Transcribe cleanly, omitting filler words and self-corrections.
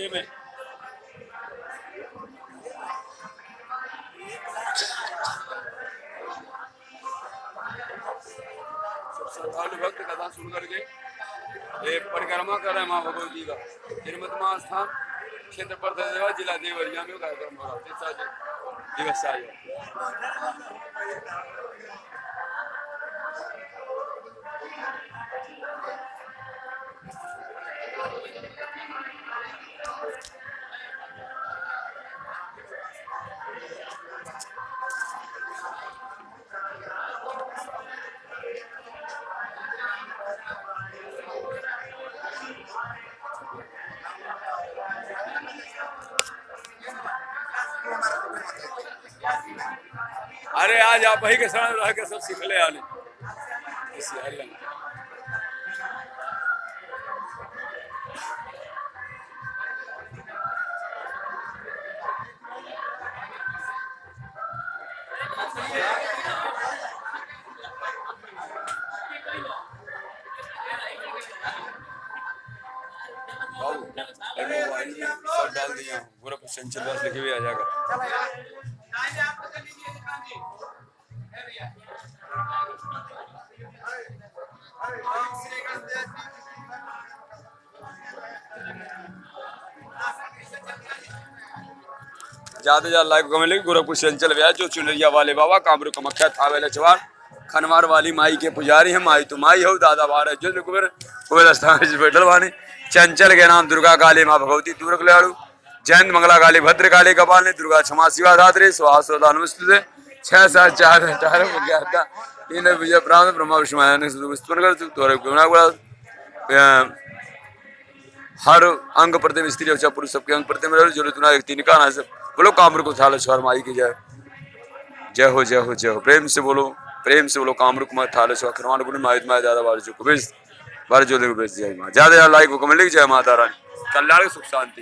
मंदिर में। श्रद्धालु भक्त कथा सुन करके ये परिक्रमा कर रहे हैं माँ भगवती का। तिरुमतमा स्थान क्षेत्र पर देवा जिला देवरिया में कार्यक्रम हो रहा है। दिवस आयो अरे आज आप ही के साथ रह के सब सीख ले आने सब डाल दिया पूरा चंचल बस लिखे हुए आ जाएगा। ज्यादा ज्यादा लाइक कमेंट लिख गोरखपुर चंचल व्यास जो चुनरिया वाले बाबा कामरू कमख्या थावे लचवार खनवार वाली माई के पुजारी है। माई तो माई हो दादा बार जो कुबेर कुबेर स्थान बैठल वानी चंचल के नाम दुर्गा काली माँ भगवती दूरक लाड़ू जयंत मंगला काली भद्र काली कपाल दुर्गा क्षमा शिवा धात्री सुहासोदा नमस्ते 6 7 4 18 ज्ञाता इन विजय प्रांत ब्रह्मा विष्णु हर अंग प्रत्यम स्त्री और पुरुष सबके अंग प्रत्यम जो तुना एक तीन का ना सब बोलो कामरू को थाल स्वर माई की जय जय हो जय हो जय हो। प्रेम से बोलो कामरू कुमार थाल स्वर खरवान गुण माहित माया ज्यादा बार जो कुबेर बार जो जय मां ज्यादा लाइक को कमेंट लिख जय माता रानी कल्याण सुख शांति।